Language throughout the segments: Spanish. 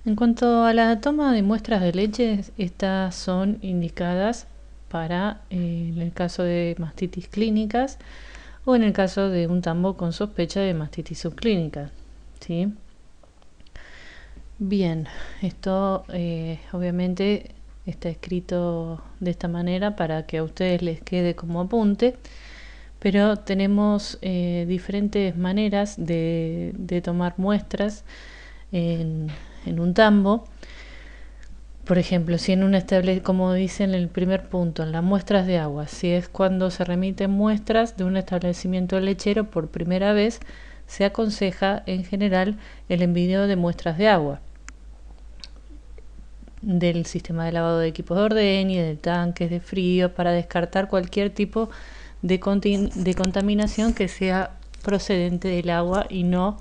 En cuanto a la toma de muestras de leche, estas son indicadas para, en el caso de mastitis clínicas o en el caso de un tambo con sospecha de mastitis subclínica, ¿sí? Bien, esto obviamente está escrito de esta manera para que a ustedes les quede como apunte, pero tenemos diferentes maneras de tomar muestras en, en un tambo. Por ejemplo, si en un como dice en el primer punto, en las muestras de agua, si es cuando se remiten muestras de un establecimiento lechero por primera vez, se aconseja en general el envío de muestras de agua del sistema de lavado de equipos de ordeña y de tanques de frío para descartar cualquier tipo de contaminación que sea procedente del agua y no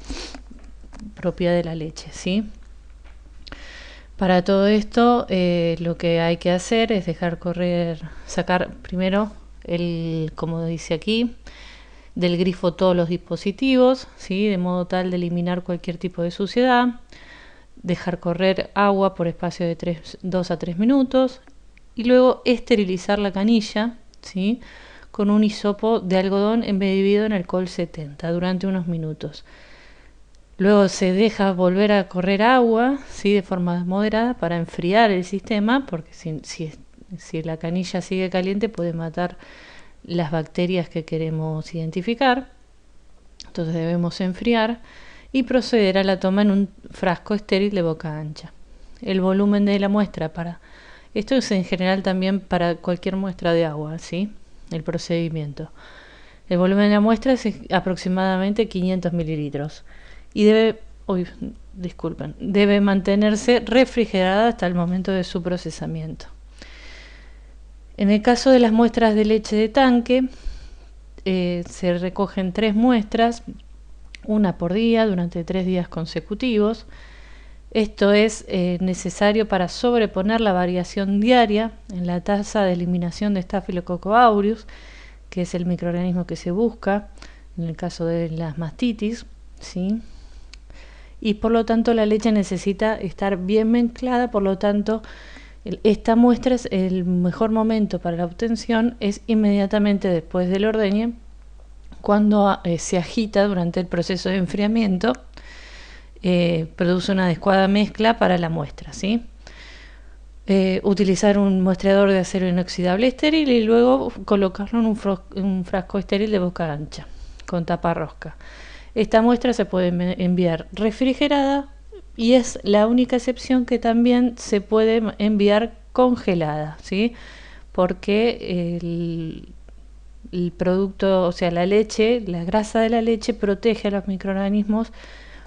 propia de la leche, ¿sí? Para todo esto, lo que hay que hacer es dejar correr, sacar primero como dice aquí, del grifo todos los dispositivos, ¿sí? De modo tal de eliminar cualquier tipo de suciedad, dejar correr agua por espacio de 2 a 3 minutos y luego esterilizar la canilla, ¿sí? Con un hisopo de algodón embebido en alcohol 70 durante unos minutos. Luego se deja volver a correr agua, ¿sí? De forma moderada para enfriar el sistema, porque si la canilla sigue caliente puede matar las bacterias que queremos identificar. Entonces debemos enfriar y proceder a la toma en un frasco estéril de boca ancha. El volumen de la muestra esto es en general también para cualquier muestra de agua, ¿sí? El procedimiento. El volumen de la muestra es aproximadamente 500 mililitros y debe mantenerse refrigerada hasta el momento de su procesamiento. En el caso de las muestras de leche de tanque, se recogen 3 muestras, una por día durante 3 días consecutivos. Esto es necesario para sobreponer la variación diaria en la tasa de eliminación de Staphylococcus aureus, que es el microorganismo que se busca en el caso de las mastitis, ¿sí? Y por lo tanto la leche necesita estar bien mezclada, por lo tanto esta muestra es el mejor momento para la obtención es inmediatamente después del ordeñe, cuando se agita durante el proceso de enfriamiento, produce una adecuada mezcla para la muestra, ¿sí? Utilizar un muestreador de acero inoxidable estéril y luego colocarlo en un frasco estéril de boca ancha con tapa rosca. Esta muestra se puede enviar refrigerada y es la única excepción que también se puede enviar congelada, ¿sí? Porque el producto, o sea, la leche, la grasa de la leche protege a los microorganismos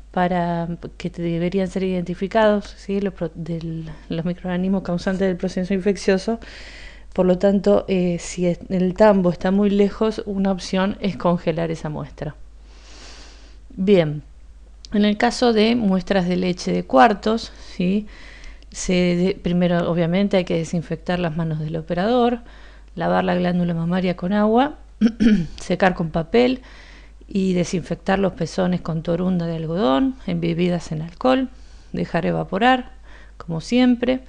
para que deberían ser identificados, ¿sí? Los microorganismos causantes del proceso infeccioso. Por lo tanto, si el tambo está muy lejos, una opción es congelar esa muestra. Bien, en el caso de muestras de leche de cuartos, ¿sí? Primero obviamente hay que desinfectar las manos del operador, lavar la glándula mamaria con agua, secar con papel y desinfectar los pezones con torunda de algodón embebidas en alcohol, dejar evaporar, como siempre,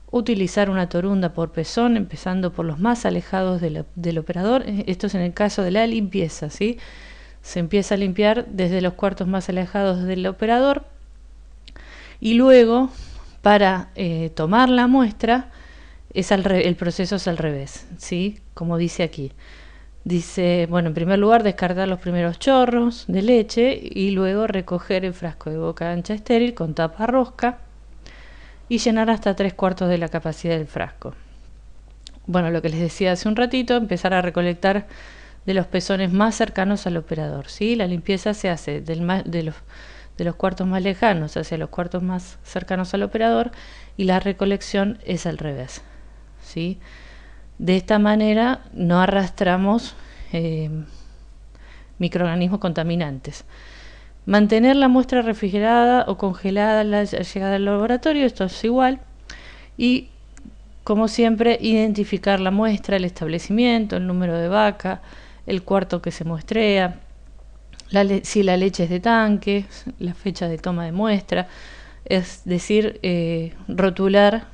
utilizar una torunda por pezón, empezando por los más alejados del operador. Esto es en el caso de la limpieza, ¿sí? Se empieza a limpiar desde los cuartos más alejados del operador y luego para tomar la muestra el proceso es al revés, ¿sí? Como dice aquí. Dice, bueno, en primer lugar descartar los primeros chorros de leche y luego recoger el frasco de boca ancha estéril con tapa rosca y llenar hasta 3/4 de la capacidad del frasco. Bueno, lo que les decía hace un ratito, empezar a recolectar de los pezones más cercanos al operador, ¿sí? La limpieza se hace de los cuartos más lejanos hacia los cuartos más cercanos al operador y la recolección es al revés, ¿sí? De esta manera no arrastramos microorganismos contaminantes. Mantener la muestra refrigerada o congelada a la llegada al laboratorio, esto es igual. Y como siempre, identificar la muestra, el establecimiento, el número de vaca, el cuarto que se muestrea, si la leche es de tanque, la fecha de toma de muestra, es decir, rotular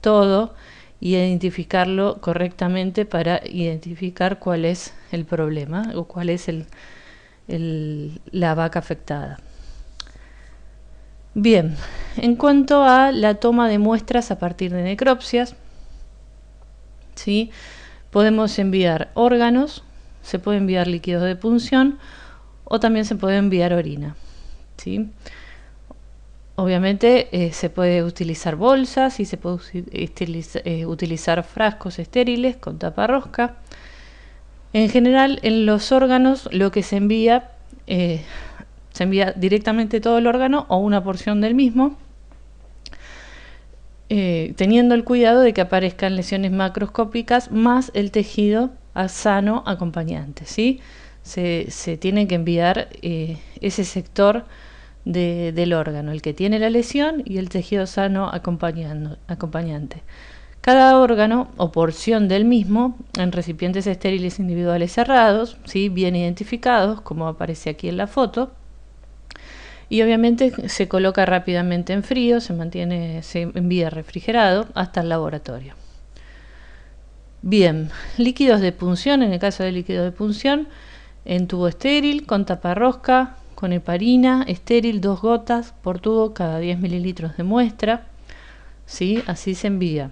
todo y identificarlo correctamente para identificar cuál es el problema o cuál es la vaca afectada. Bien, en cuanto a la toma de muestras a partir de necropsias, ¿sí? Podemos enviar órganos, se puede enviar líquidos de punción o también se puede enviar orina, ¿sí? Obviamente se puede utilizar bolsas y se puede utilizar frascos estériles con tapa rosca. En general, en los órganos lo que se envía directamente todo el órgano o una porción del mismo, teniendo el cuidado de que aparezcan lesiones macroscópicas más el tejido sano acompañante, ¿sí? Se tiene que enviar ese sector del órgano, el que tiene la lesión y el tejido sano acompañante. Cada órgano o porción del mismo en recipientes estériles individuales cerrados, ¿sí? Bien identificados, como aparece aquí en la foto, y obviamente se coloca rápidamente en frío, se envía refrigerado hasta el laboratorio. Bien, líquidos de punción, en el caso de líquidos de punción, en tubo estéril, con tapa rosca, con heparina estéril, 2 gotas por tubo cada 10 mililitros de muestra, ¿sí? Así se envía.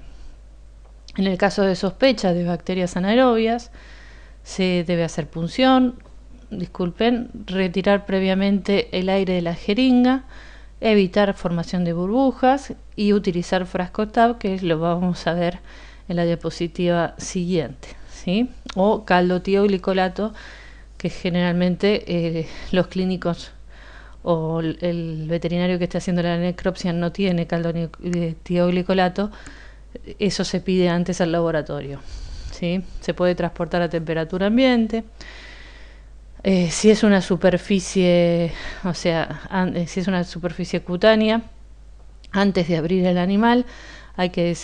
En el caso de sospecha de bacterias anaerobias, se debe hacer punción, retirar previamente el aire de la jeringa, evitar formación de burbujas y utilizar frasco TAB, que lo vamos a ver en la diapositiva siguiente, ¿sí? O caldo tioglicolato, que generalmente los clínicos o el veterinario que esté haciendo la necropsia no tiene caldo tioglicolato, eso se pide antes al laboratorio, ¿sí? Se puede transportar a temperatura ambiente. Si es una superficie, o sea, si es una superficie cutánea, antes de abrir el animal hay que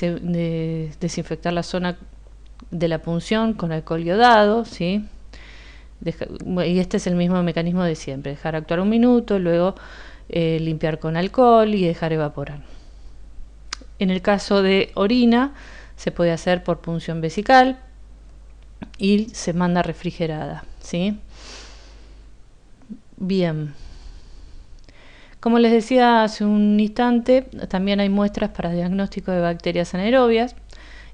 desinfectar la zona de la punción con alcohol iodado, ¿sí? Y este es el mismo mecanismo de siempre: dejar actuar 1 minuto, luego limpiar con alcohol y dejar evaporar. En el caso de orina se puede hacer por punción vesical y se manda refrigerada, ¿sí? Bien, como les decía hace un instante, también hay muestras para diagnóstico de bacterias anaerobias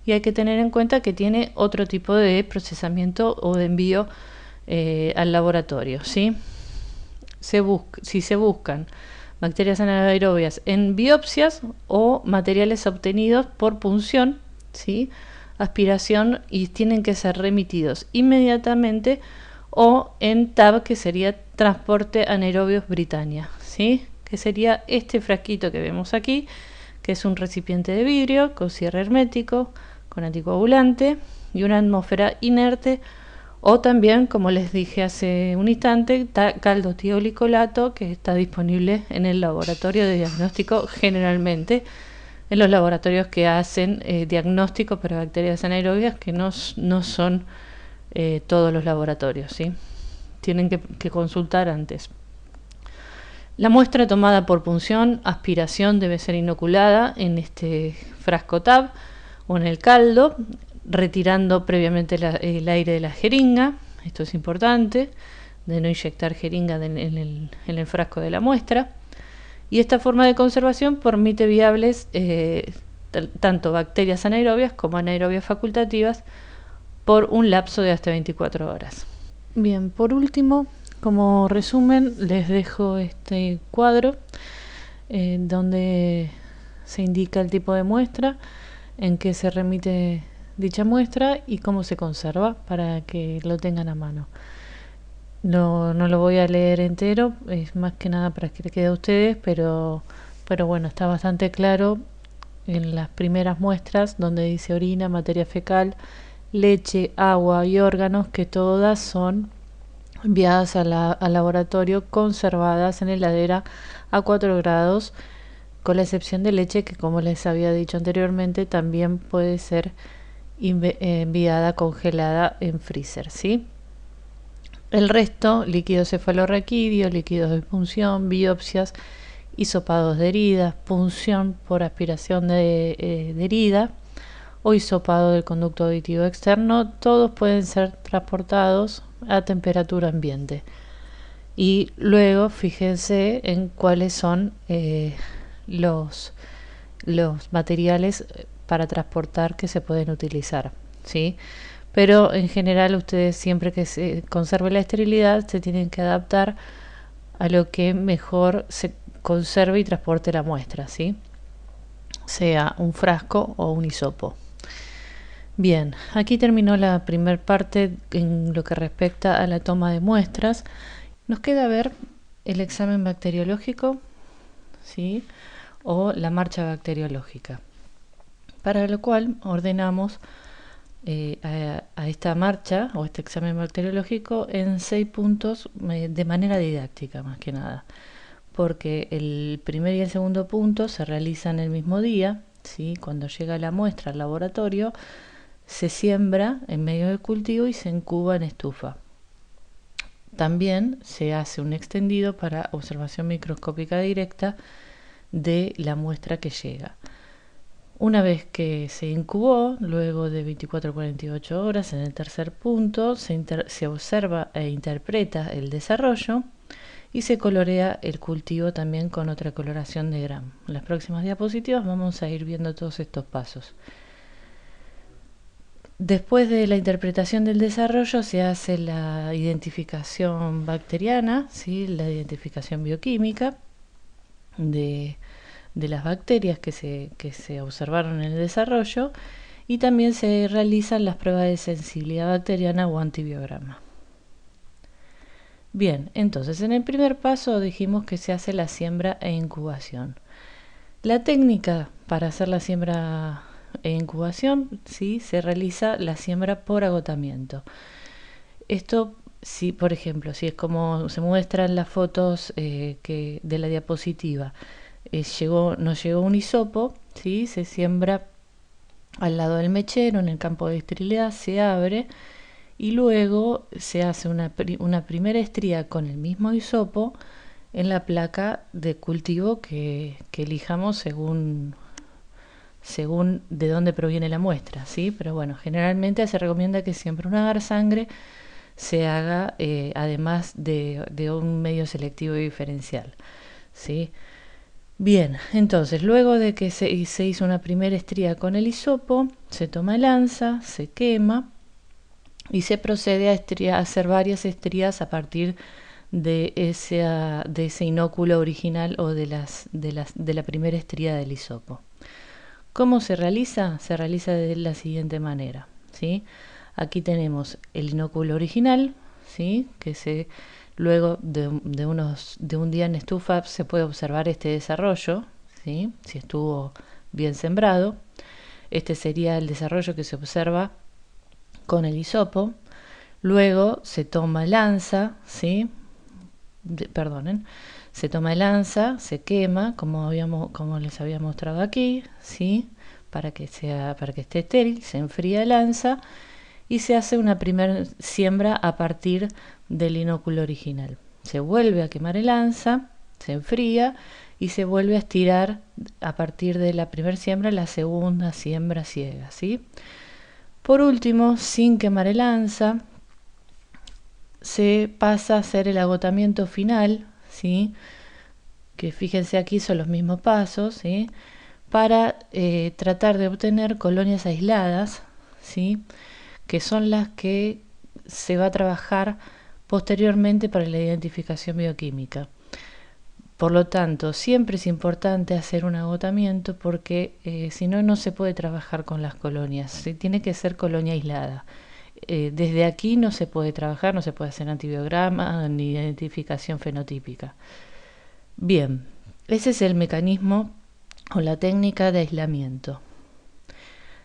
y hay que tener en cuenta que tiene otro tipo de procesamiento o de envío al laboratorio, ¿sí? Si se buscan bacterias anaerobias en biopsias o materiales obtenidos por punción, ¿sí? Aspiración, y tienen que ser remitidos inmediatamente, o en TAB, que sería transporte anaerobios Britannia, ¿sí? Que sería este frasquito que vemos aquí, que es un recipiente de vidrio con cierre hermético, con anticoagulante y una atmósfera inerte, o también, como les dije hace un instante, caldo tioglicolato, que está disponible en el laboratorio de diagnóstico, generalmente en los laboratorios que hacen diagnóstico para bacterias anaerobias, que no son todos los laboratorios, ¿sí? Tienen que consultar antes. La muestra tomada por punción, aspiración, debe ser inoculada en este frasco TAB o en el caldo, retirando previamente el aire de la jeringa. Esto es importante, de no inyectar jeringa en el frasco de la muestra. Y esta forma de conservación permite viables tanto bacterias anaerobias como anaerobias facultativas por un lapso de hasta 24 horas. Bien, por último, como resumen, les dejo este cuadro donde se indica el tipo de muestra, en qué se remite dicha muestra y cómo se conserva, para que lo tengan a mano. No lo voy a leer entero, es más que nada para que le quede a ustedes, pero bueno, está bastante claro en las primeras muestras donde dice orina, materia fecal, leche, agua y órganos, que todas son enviadas al laboratorio, conservadas en heladera a 4 grados, con la excepción de leche, que, como les había dicho anteriormente, también puede ser enviada congelada en freezer, ¿sí? El resto, líquido cefalorraquídeo, líquidos de punción, biopsias hisopados de heridas, punción por aspiración de herida o hisopado del conducto auditivo externo, todos pueden ser transportados a temperatura ambiente. Y luego fíjense en cuáles son los, los materiales para transportar que se pueden utilizar, ¿sí? Pero en general ustedes, siempre que se conserve la esterilidad, se tienen que adaptar a lo que mejor se conserve y transporte la muestra, ¿sí? Sea un frasco o un hisopo. Bien, aquí terminó la primera parte en lo que respecta a la toma de muestras. Nos queda ver el examen bacteriológico, ¿sí? O la marcha bacteriológica, para lo cual ordenamos a esta marcha o este examen bacteriológico en 6 puntos de manera didáctica, más que nada, porque el primer y el segundo punto se realizan el mismo día, ¿sí? Cuando llega la muestra al laboratorio, se siembra en medio del cultivo y se incuba en estufa. También se hace un extendido para observación microscópica directa de la muestra que llega. Una vez que se incubó, luego de 24 a 48 horas, en el tercer punto, se observa e interpreta el desarrollo y se colorea el cultivo también con otra coloración de Gram. En las próximas diapositivas vamos a ir viendo todos estos pasos. Después de la interpretación del desarrollo se hace la identificación bacteriana, ¿sí? La identificación bioquímica de las bacterias que se observaron en el desarrollo, y también se realizan las pruebas de sensibilidad bacteriana o antibiograma. Bien, entonces en el primer paso dijimos que se hace la siembra e incubación. La técnica para hacer la siembra e incubación, ¿sí? Se realiza la siembra por agotamiento. Esto, si por ejemplo, si es como se muestran las fotos de la diapositiva, nos llegó un hisopo, ¿sí? Se siembra al lado del mechero, en el campo de esterilidad, se abre y luego se hace una primera estría con el mismo hisopo en la placa de cultivo que elijamos según de dónde proviene la muestra, ¿sí? Pero bueno, generalmente se recomienda que siempre un agar sangre se haga además de un medio selectivo y diferencial, ¿sí? Bien, entonces luego de que se hizo una primera estría con el hisopo, se toma el ansa, se quema y se procede a hacer varias estrías a partir de ese inóculo original o de la primera estría del hisopo. ¿Cómo se realiza? Se realiza de la siguiente manera, ¿sí? Aquí tenemos el inóculo original, ¿sí? Que luego de un día en estufa se puede observar este desarrollo, ¿sí? Si estuvo bien sembrado. Este sería el desarrollo que se observa con el hisopo. Luego se toma el ansa, ¿sí? Se toma el ansa, se quema, como les había mostrado aquí, ¿sí? Para que esté estéril, se enfría el ansa y se hace una primera siembra a partir del inóculo original. Se vuelve a quemar el ansa, se enfría y se vuelve a estirar a partir de la primera siembra, la segunda siembra ciega, ¿sí? Por último, sin quemar el ansa, se pasa a hacer el agotamiento final, ¿sí? Que fíjense aquí son los mismos pasos, ¿sí? Para tratar de obtener colonias aisladas, ¿sí? Que son las que se va a trabajar posteriormente para la identificación bioquímica. Por lo tanto, siempre es importante hacer un agotamiento porque si no, no se puede trabajar con las colonias, ¿sí? Tiene que ser colonia aislada. Desde aquí no se puede trabajar, no se puede hacer antibiograma ni identificación fenotípica. Bien, ese es el mecanismo o la técnica de aislamiento.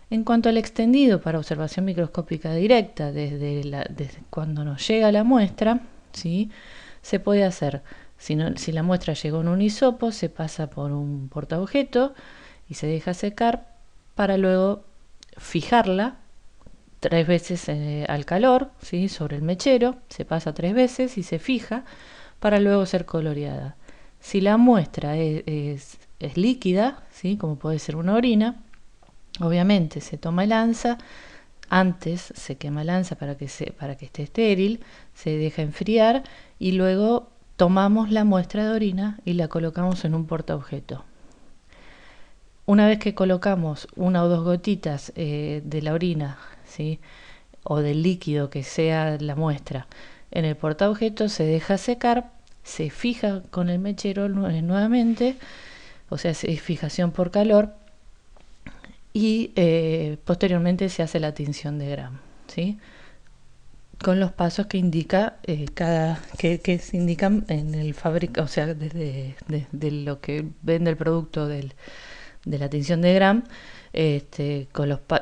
En cuanto al extendido para observación microscópica directa, desde cuando nos llega la muestra, ¿sí? Se puede hacer, si la muestra llegó en un hisopo, se pasa por un portaobjeto y se deja secar para luego fijarla 3 veces al calor, ¿sí? Sobre el mechero, se pasa 3 veces y se fija para luego ser coloreada. Si la muestra es líquida, ¿sí? Como puede ser una orina, obviamente se toma el ANSA, antes se quema el ANSA para que esté estéril, se deja enfriar y luego tomamos la muestra de orina y la colocamos en un portaobjeto. Una vez que colocamos una o dos gotitas de la orina, ¿sí? O del líquido que sea la muestra en el portaobjeto, se deja secar, se fija con el mechero nuevamente, o sea, es fijación por calor, y posteriormente se hace la tinción de Gram, ¿sí? Con los pasos que indica que se indican en el fábrica, o sea, desde lo que vende el producto de la tinción de Gram,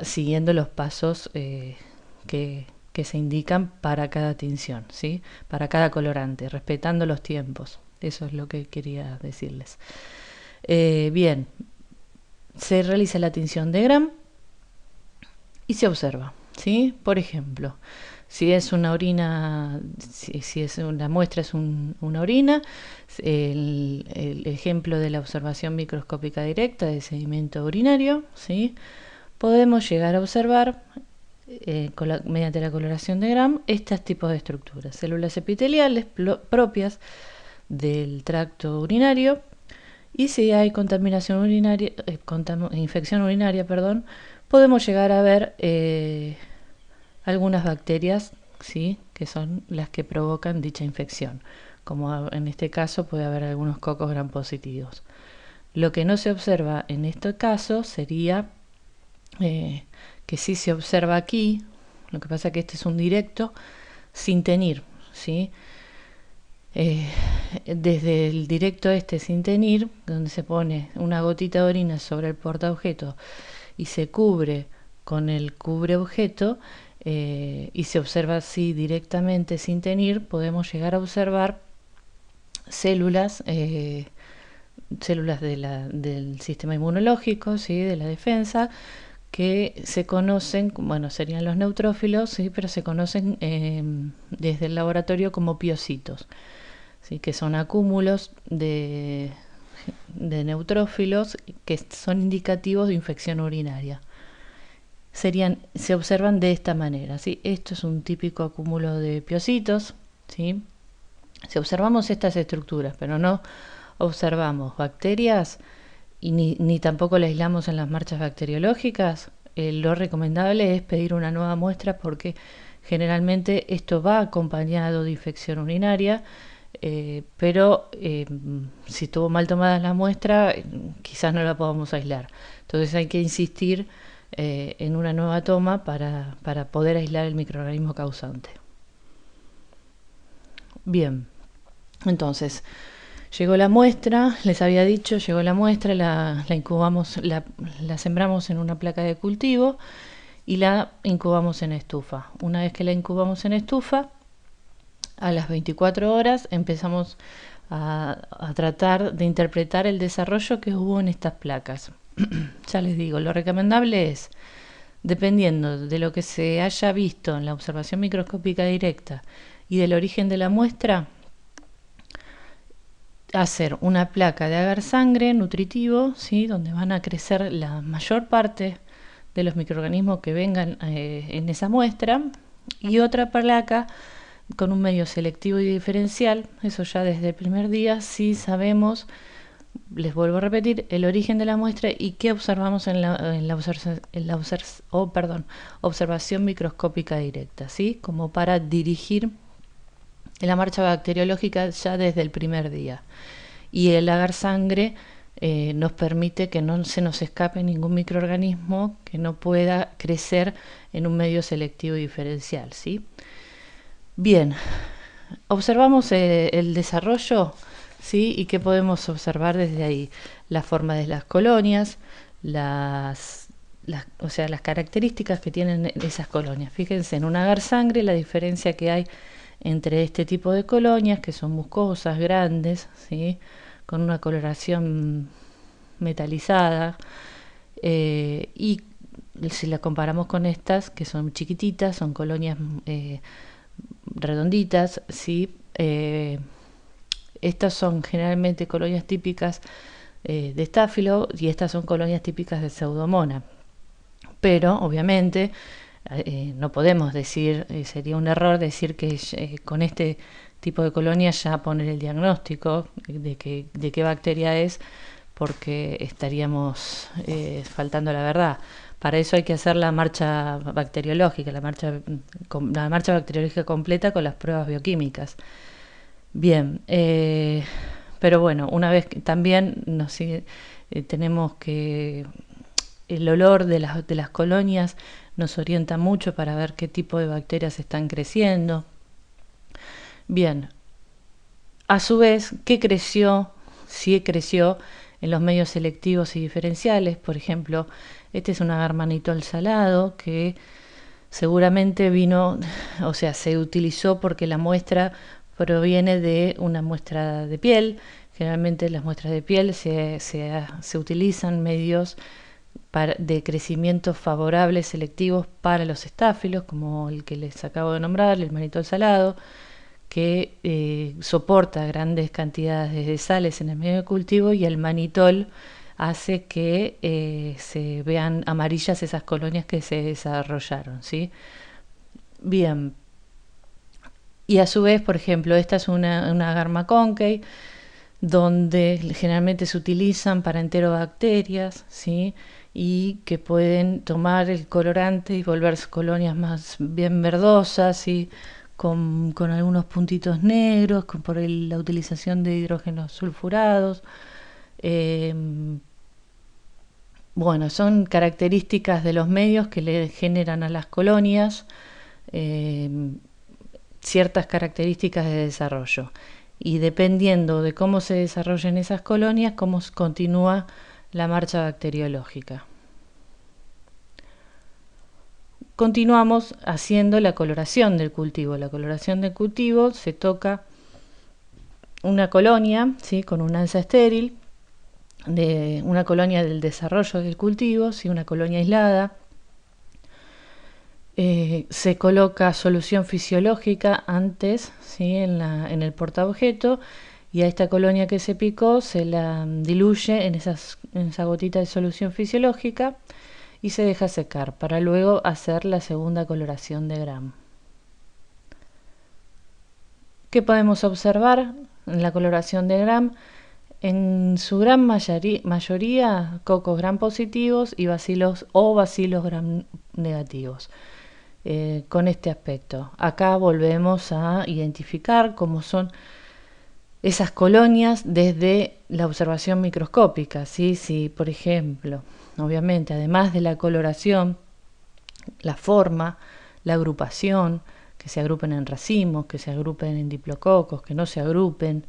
siguiendo los pasos que se indican para cada tinción, ¿sí? Para cada colorante, respetando los tiempos. Eso es lo que quería decirles. Bien, se realiza la tinción de Gram y se observa, ¿sí? Por ejemplo, si es una orina, si es una muestra es una orina, el ejemplo de la observación microscópica directa de sedimento urinario, ¿sí? Podemos llegar a observar mediante la coloración de Gram estos tipos de estructuras: células epiteliales propias del tracto urinario, y si hay contaminación urinaria, infección urinaria, perdón, podemos llegar a ver algunas bacterias, ¿sí? Que son las que provocan dicha infección, como en este caso puede haber algunos cocos gram positivos. Lo que no se observa en este caso sería que sí se observa aquí, lo que pasa es que este es un directo sin tenir, ¿sí? Desde el directo sin tenir, donde se pone una gotita de orina sobre el portaobjeto y se cubre con el cubre objeto, y se observa así directamente sin tenir, podemos llegar a observar células del sistema inmunológico, ¿sí? De la defensa, que se conocen, bueno, serían los neutrófilos, ¿sí? Pero se conocen desde el laboratorio como piocitos, ¿sí? Que son acúmulos de neutrófilos que son indicativos de infección urinaria. Se observan de esta manera, ¿sí? Esto es un típico acúmulo de piocitos, ¿sí? Si observamos estas estructuras, pero no observamos bacterias y ni tampoco la aislamos en las marchas bacteriológicas, lo recomendable es pedir una nueva muestra, porque generalmente esto va acompañado de infección urinaria, pero si estuvo mal tomada la muestra, quizás no la podamos aislar. Entonces hay que insistir en una nueva toma para poder aislar el microorganismo causante. Bien, entonces llegó la muestra, les había dicho, llegó la muestra, la incubamos, la sembramos en una placa de cultivo y la incubamos en estufa. Una vez que la incubamos en estufa, a las 24 horas empezamos a tratar de interpretar el desarrollo que hubo en estas placas. Ya les digo, lo recomendable es, dependiendo de lo que se haya visto en la observación microscópica directa y del origen de la muestra, hacer una placa de agar sangre nutritivo, ¿sí? Donde van a crecer la mayor parte de los microorganismos que vengan en esa muestra, y otra placa con un medio selectivo y diferencial. Eso ya desde el primer día sí sabemos, les vuelvo a repetir, el origen de la muestra y qué observamos en la observación microscópica directa, ¿sí? Como para dirigir la marcha bacteriológica ya desde el primer día. Y el agar sangre nos permite que no se nos escape ningún microorganismo que no pueda crecer en un medio selectivo y diferencial, ¿sí? Bien, observamos el desarrollo, ¿sí? Y qué podemos observar desde ahí: la forma de las colonias, las características que tienen esas colonias. Fíjense en un agar sangre la diferencia que hay entre este tipo de colonias, que son muscosas, grandes, ¿sí? Con una coloración metalizada, y si la comparamos con estas, que son chiquititas, son colonias redonditas, ¿sí? Estas son generalmente colonias típicas de estáfilo y estas son colonias típicas de Pseudomonas. Pero obviamente no podemos decir, sería un error decir que con este tipo de colonia ya poner el diagnóstico de qué bacteria es, porque estaríamos faltando la verdad. Para eso hay que hacer la marcha bacteriológica, la marcha bacteriológica completa con las pruebas bioquímicas. Bien, pero bueno, una vez que también tenemos que el olor de las colonias nos orienta mucho para ver qué tipo de bacterias están creciendo. Bien, a su vez, ¿qué creció? Sí creció en los medios selectivos y diferenciales. Por ejemplo, este es un agarmanitol salado que seguramente vino, o sea, se utilizó porque la muestra proviene de una muestra de piel. Generalmente las muestras de piel se utilizan medios de crecimiento favorables selectivos para los estáfilos, como el que les acabo de nombrar, el manitol salado, que soporta grandes cantidades de sales en el medio de cultivo, y el manitol hace que se vean amarillas esas colonias que se desarrollaron, ¿sí? Bien, y a su vez, por ejemplo, esta es una Garma Concave, donde generalmente se utilizan para enterobacterias, ¿sí? Y que pueden tomar el colorante y volverse colonias más bien verdosas, ¿sí? Con algunos puntitos negros, por la utilización de hidrógenos sulfurados. Eh, bueno, son características de los medios que le generan a las colonias eh, ciertas características de desarrollo. Y dependiendo de cómo se desarrollen esas colonias, cómo continúa la marcha bacteriológica. Continuamos haciendo la coloración del cultivo. La coloración del cultivo se toca una colonia, ¿sí? Con un alza estéril, de una colonia del desarrollo del cultivo, ¿sí? Una colonia aislada. Se coloca solución fisiológica antes, ¿sí? en el portaobjeto, y a esta colonia que se picó se la diluye en esa gotita de solución fisiológica y se deja secar para luego hacer la segunda coloración de Gram. ¿Qué podemos observar en la coloración de Gram? En su gran mayoría, cocos Gram positivos y bacilos Gram negativos. Con este aspecto, acá volvemos a identificar cómo son esas colonias desde la observación microscópica, ¿sí? Si, por ejemplo, obviamente, además de la coloración, la forma, la agrupación, que se agrupen en racimos, que se agrupen en diplococos, que no se agrupen,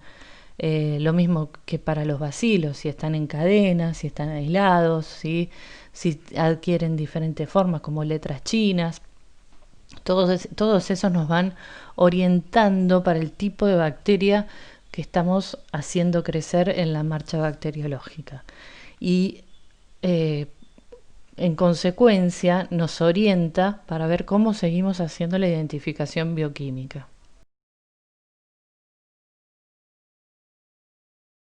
lo mismo que para los bacilos, si están en cadenas, si están aislados, ¿sí? Si adquieren diferentes formas como letras chinas. Todos esos nos van orientando para el tipo de bacteria que estamos haciendo crecer en la marcha bacteriológica. Y en consecuencia nos orienta para ver cómo seguimos haciendo la identificación bioquímica.